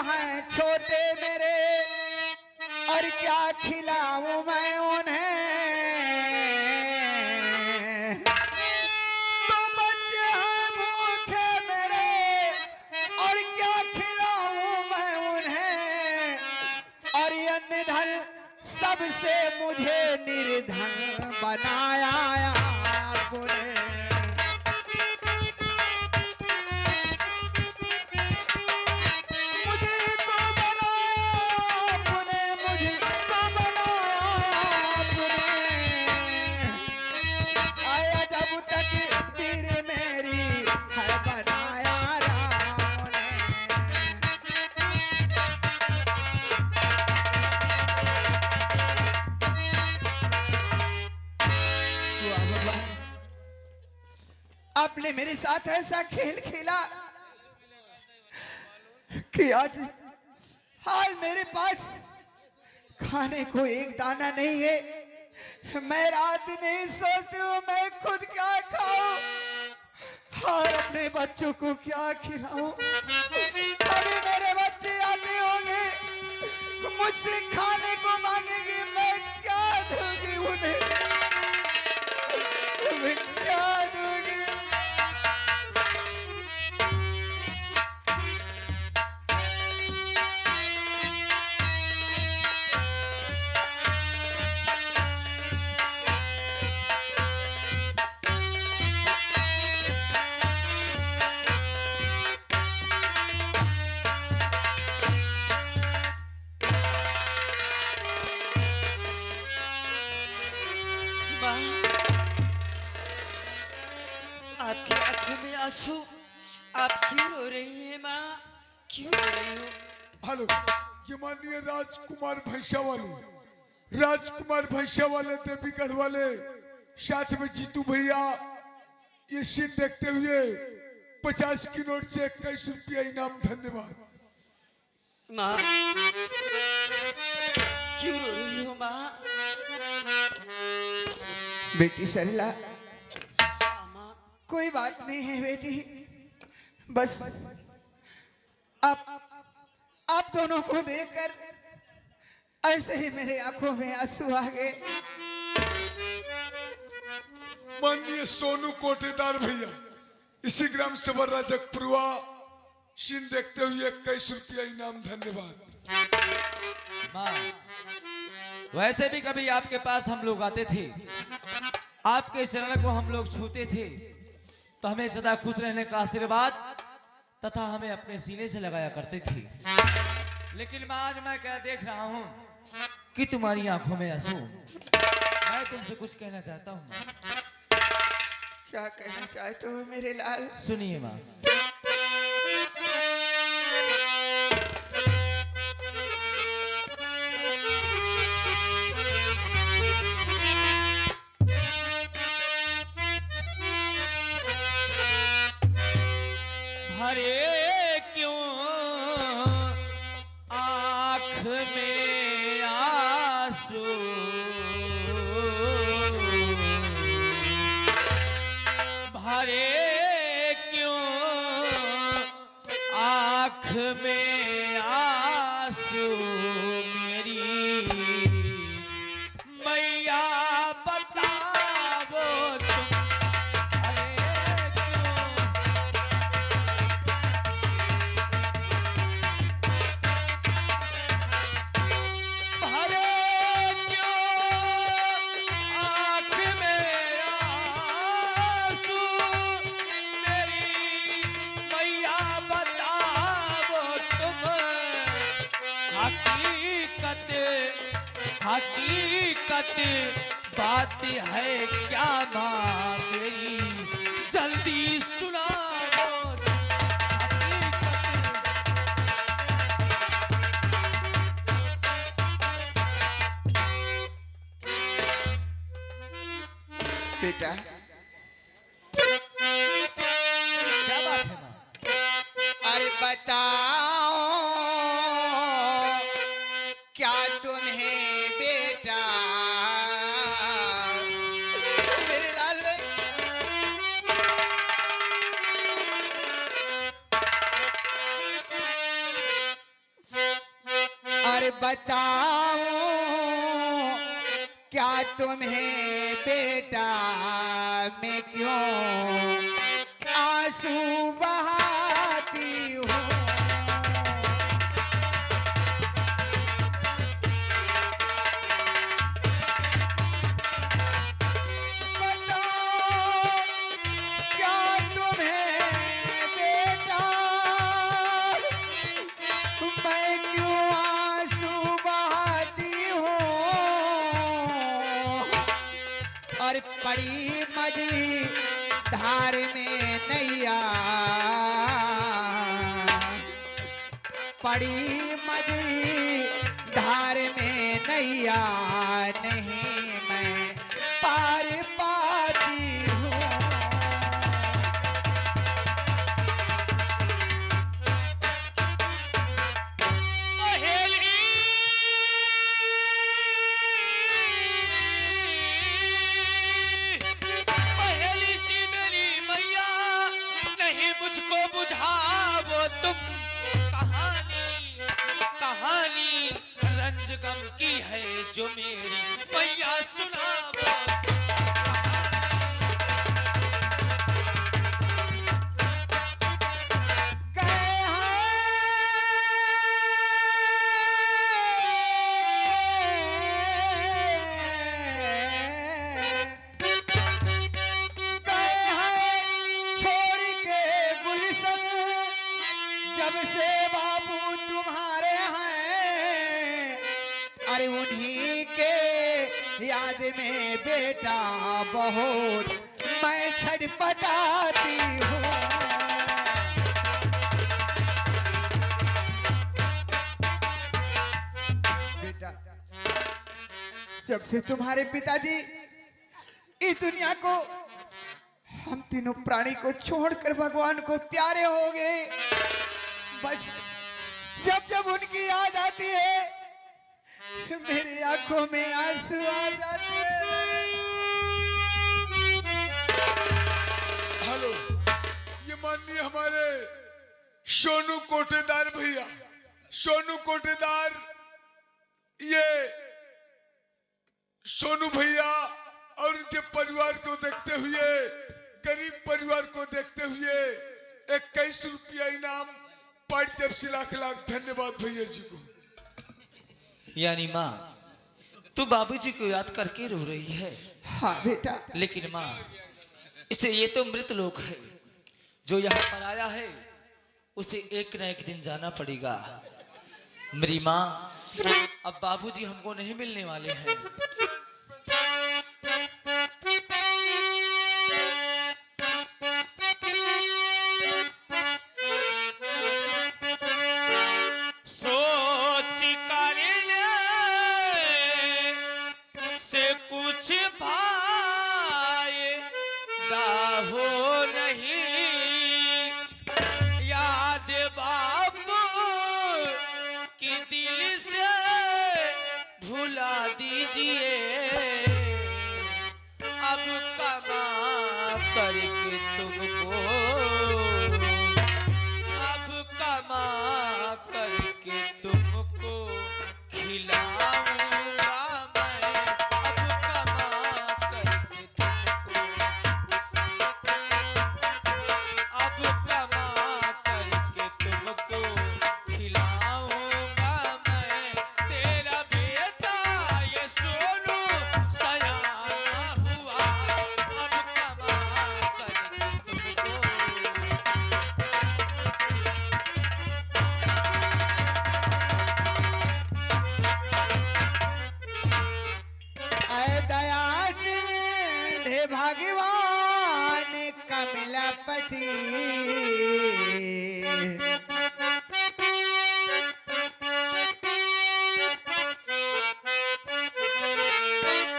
हैं छोटे मेरे और क्या खिलाऊं मैं उन्हें। तो बच्चे हैं भूखे मेरे और क्या खिलाऊं मैं उन्हें। और ये निधन सबसे मुझे निर्धन बनाया आपने। आपने मेरे साथ ऐसा खेल खेला कि आज मेरे पास खाने को एक दाना नहीं है। मैं रात नहीं सोती हूँ मैं खुद क्या खाऊं और अपने बच्चों को क्या खिलाऊं। अभी मेरे बच्चे आते होंगे मुझसे खाने को मांगेंगे, मैं क्या दूंगी उन्हें, मैं क्या दूंगी। आपकी आंखों में आंसू, आप क्यों रो रही हैं माँ, क्यों रो रही हो? हेलो, ये माननीय राजकुमार भैंसा वाले देवीगढ़ वाले, साथ में जीतू भैया, ये सीन देखते हुए 50 की नोट से 21 रुपया इनाम। धन्यवाद माँ, क्यों रो रही हो माँ? बेटी सरला, कोई बात नहीं है बेटी, बस आप दोनों को देखकर ऐसे ही मेरे आंखों में आंसू आ गए। माननीय सोनू कोटेदार भैया, इसी ग्राम सभा राजकपुरवा, सीन देखते हुए 21 रुपया इनाम। धन्यवाद माँ, वैसे भी कभी आपके पास हम लोग आते थे, आपके चरण को हम लोग छूते थे तो हमें सदा खुश रहने का आशीर्वाद तथा हमें अपने सीने से लगाया करते थे। लेकिन माँ, आज मैं क्या देख रहा हूँ कि तुम्हारी आंखों में आंसू। मैं तुमसे कुछ कहना चाहता हूँ। क्या कहना चाहते हो मेरे लाल? सुनिए माँ। भरे क्यों आँख में आंसू, भरे क्यों आँख में आंसू मेरी मैया बताओ तुम। हकीकत बात है क्या माँ मेरी, जल्दी सुना दो बेटा। क्या बात है माँ? अरे बताओ क्या तुम्हें बेटा, मेरे लाल भाई बताऊं क्या तुम्हें बेटा मैं क्यों आंसू बहाती हूँ। बताओ क्या तुम्हें बेटा मैं क्यों आंसू बहाती हूँ। और पड़ी मजी धार में नैया, पड़ी मजी धार में नैया नहीं मैं पार पाती हूँ। पहेली सी मेरी मैया नहीं मुझको बुझावो तुम। कहानी रंज गम की है जो मेरी मैया सुनावो। छोड़ के गुलशन जब से बाबू तुम्हारे हैं, अरे उन्हीं के याद में बेटा बहुत मैं छटपटाती हूँ। बेटा जब से तुम्हारे पिताजी इस दुनिया को हम तीनों प्राणी को छोड़कर भगवान को प्यारे हो गए, बस जब जब उनकी याद आती है मेरी आंखों में आंसू आ जाते हैं। हेलो, ये माननीय हमारे सोनू कोटेदार भैया, सोनू कोटेदार, ये सोनू भैया और उनके परिवार को देखते हुए, गरीब परिवार को देखते हुए 21 रुपया इनाम पार्टी से लाख लाख धन्यवाद भैया जी को। यानी माँ तू बाबूजी को याद करके रो रही है। हाँ बेटा, लेकिन माँ इसे ये तो मृत लोक है, जो यहाँ पर आया है उसे एक न एक दिन जाना पड़ेगा। मेरी माँ अब बाबूजी हमको नहीं मिलने वाले हैं। करके तुमको अब कमा करके तुमको खिलाऊंगा मैं। अब कमा करके तुमको अब कमा करके तुमको खिलाऊंगा मैं। तेरा बेटा ये सोनू सयाना हुआ। अब कमा करके तुमको ऐ दया सिंधे भगवान कमलापति,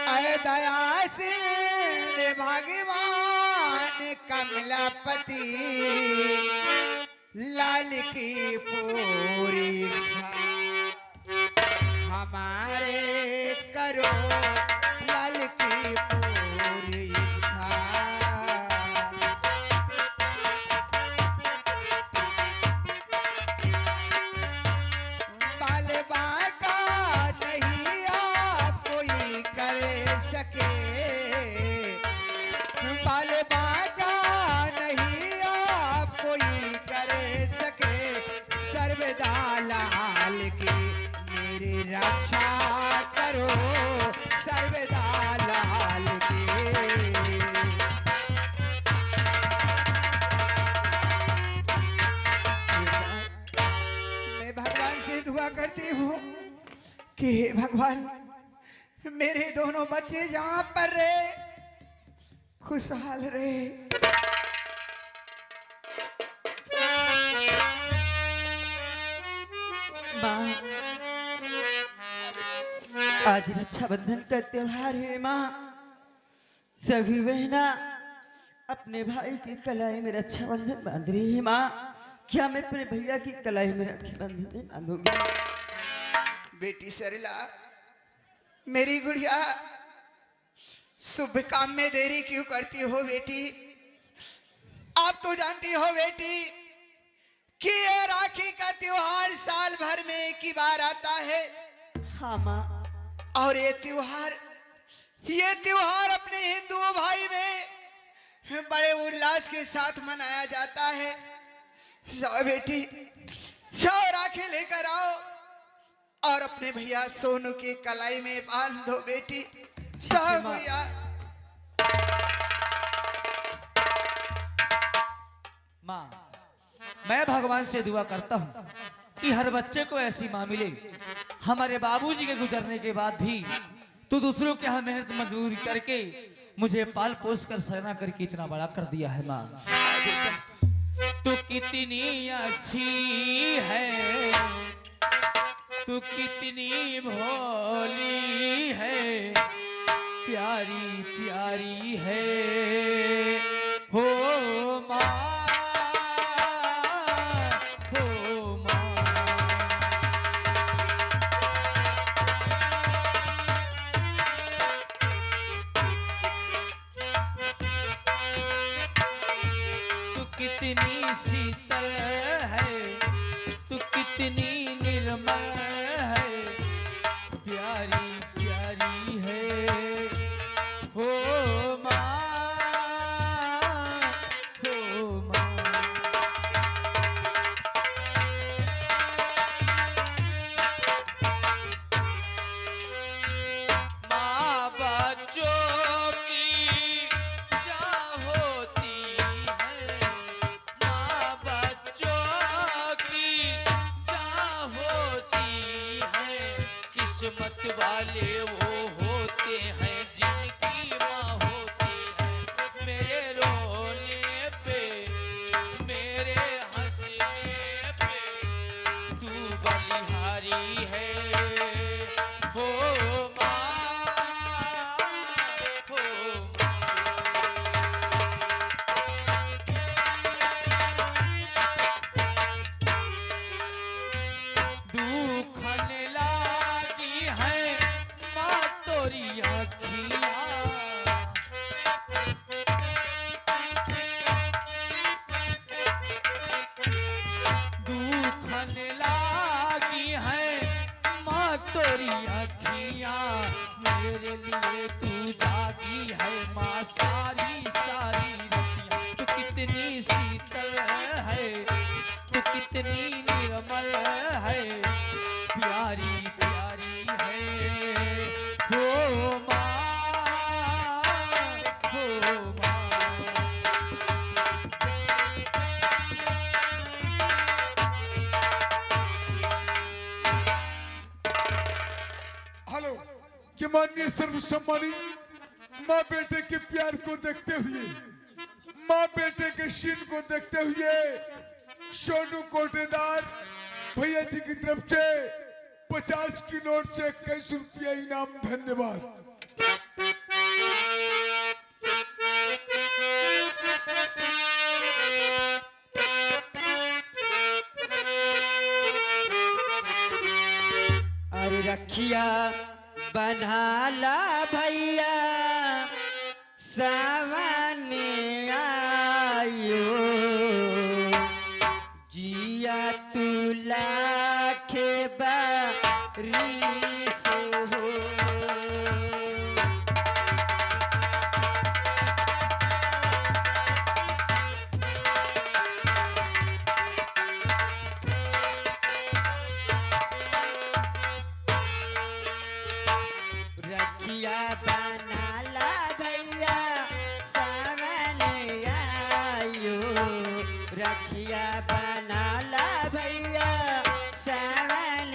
ऐ दया सिंधे भगवान कमलापति, लाल की पूरी इच्छा हमारे करो, लाल की पूरी इच्छा। बाल बाका करती हूँ कि हे भगवान, मेरे दोनों बच्चे जहाँ पर रहे खुशहाल रहे। माँ, आज रक्षाबंधन का त्योहार है माँ। सभी बहना अपने भाई की कलाई में रक्षाबंधन बांध रही है माँ। क्या मैं अपने भैया की कलाई में रक्षाबंधन नहीं बांधूंगी? बेटी सरला, मेरी गुड़िया, शुभ काम में देरी क्यों करती हो बेटी? आप तो जानती हो बेटी कि ये राखी का त्योहार साल भर में एक ही बार आता है। हाँ माँ। और ये त्योहार अपने हिंदू भाई में बड़े उल्लास के साथ मनाया जाता है। जाओ बेटी, जाओ राखी लेकर आओ और अपने भैया सोनू की कलाई में बांध दो बेटी। जाओ माँ। भैया। माँ, मैं भगवान से दुआ करता हूँ कि हर बच्चे को ऐसी माँ मिले। हमारे बाबूजी के गुजरने के बाद भी तू दूसरों के यहाँ मेहनत मजदूरी करके मुझे पाल पोस कर सना करके इतना बड़ा कर दिया है माँ। तू कितनी अच्छी है, तू कितनी भोली है, प्यारी प्यारी है हो माँ। कितनी शीतल है, तू कितनी निर्मल है, प्यारी प्यारी है हो माँ, हो माँ। माँ बच्चों की क्या होती है, माँ बच्चों की क्या होती है, किस्मत वाले वो होते हैं जिनकी माँ होती है। मेरे रोने पे, मेरे हंसने पे तू बलिहारी है हो माँ, हो दुखन लागी है माँ तोरी अखियाँ, दुखन लागी है माँ तोरी अखियाँ, मेरे लिए तू जागी है माँ सारी सारी रतियाँ। तू कितनी शीतल है, तू कितनी निर्मल है, प्यारी प्यारी है हो माँ, हो माँ। हेलो, कि माननीय सर्वसम्मानी माँ बेटे के प्यार को देखते हुए, माँ बेटे के शीन को देखते हुए सोनू कोटेदार भैया जी की तरफ से 50 की नोट से 21 रुपया इनाम। धन्यवाद। अरे रखिया बनाला भैया सावन आयो, जिया तू लाखे बारी से हो। रखिया बनाला भैया सावन आयो, रखिया बनाला भैया सावन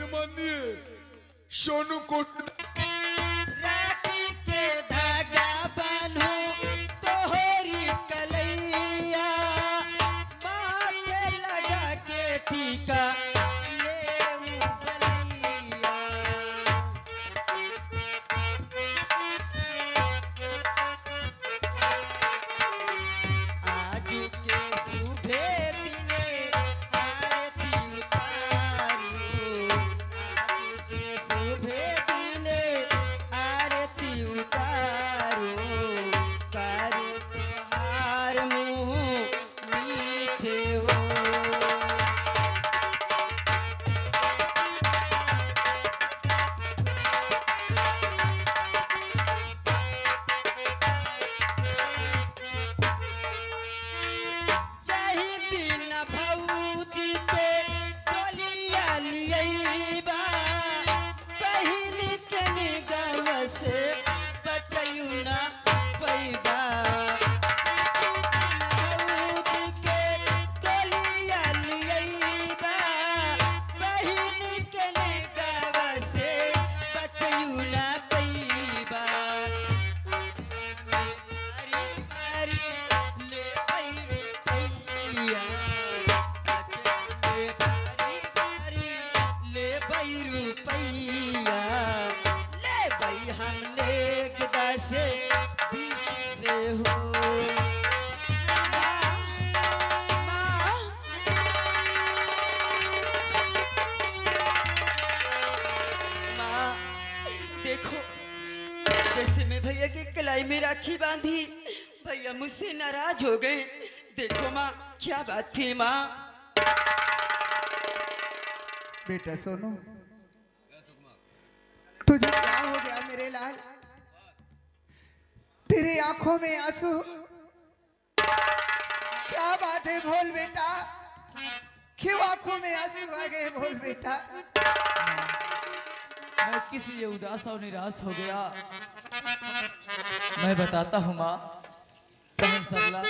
ये मानिए सोनू कोट राखी के धागा बान्हू तोहरी कलैया, माथे लगा के टीका लेऊ गलैया। आजू के शुभे दिने आरती उतारू, आजू के शुभे दिने आरती उतारू, करू तोहार मुँह मीठे हो। चाही दिन भौजी के डोलिया लियैबा, पहिली के निगम से बचयू ना पैबा। भौजी के डोलिया लियैबा, पहिली के निगम से बचयू ना पैबा। बारी बारी ले पैरू पैया, बारी बारी ले पैरू पैया, ले बई हम नेगदा से बीस हो। माँ, माँ, माँ, देखो जैसे मैं भैया के कलाई में राखी बांधी, भैया मुझसे नाराज हो गए। देखो माँ क्या बात थी माँ। बेटा सोनू, तुझे क्या हो गया मेरे लाल? तेरी आंखों में आंसू, क्या बात है? बोल बेटा, क्यों आंखों में आंसू आ गए? बोल बेटा। मैं किस लिए उदास और निराश हो गया, मैं बताता हूँ माँ। बहन सरला,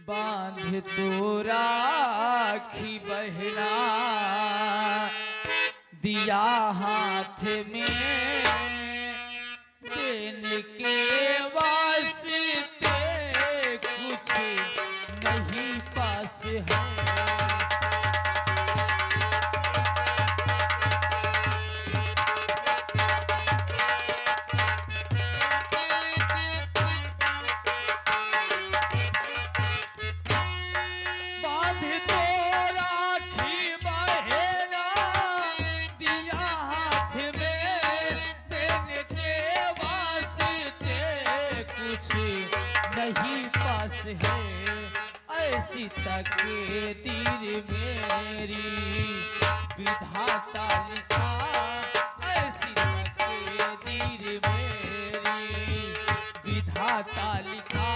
बांध तो राखी बहना दिया हाथ में, देने के वास्ते कुछ नहीं पास है। बांध तो राखी बहना दिया हाथ में, देने के वास्ते कुछ नहीं पास है। ऐसी तकदीर मेरी विधाता लिखा, ऐसी तकदीर मेरी विधाता लिखा,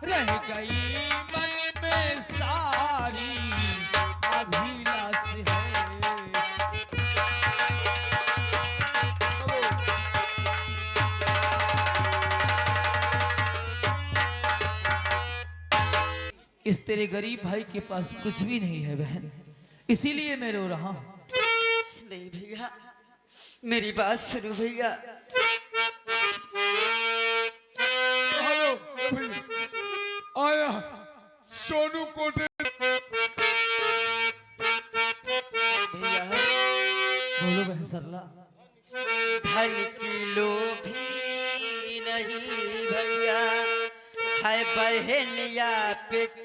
रह गई मन में सारी अभिलाष है। इस तेरे गरीब भाई के पास कुछ भी नहीं है बहन, इसीलिए मैं रो रहा हूँ। नहीं भैया, मेरी बात सुनो भैया। हेलो भाई आया सोनू कोटे भैया बोलो बहन सरला। ढाई किलो भी नहीं भैया, है बहनिया पे की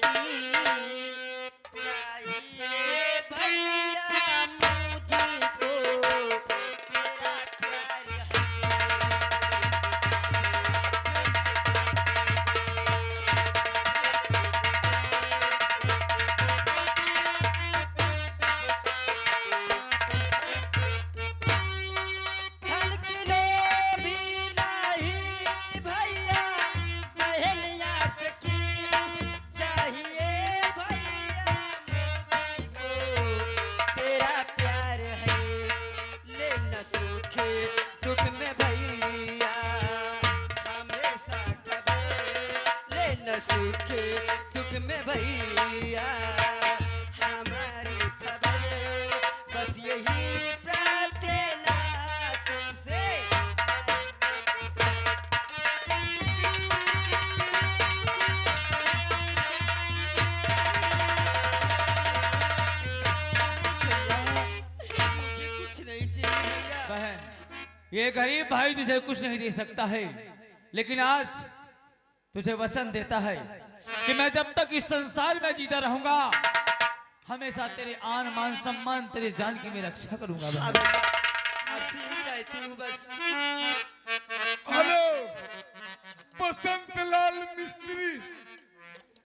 चाहिए भैया मुझको तेरा प्यार है। ढाई किलो भी नहीं भैया, बहनिया पे की चाहिए भैया न सुख दुख में भैया हमारी खबर बस यही प्रार्थना तुमसे। मुझे कुछ नहीं चाहिए भैया। बहन, ये गरीब भाई तुझे कुछ नहीं दे सकता है, लेकिन आज तुझे वचन देता है कि मैं जब तक इस संसार में जीता रहूंगा हमेशा तेरे आन मान सम्मान तेरे जान की मैं रक्षा करूंगा बहन। आपसे यही चाहती हूँ बस। हेलो, बसंत लाल मिस्त्री,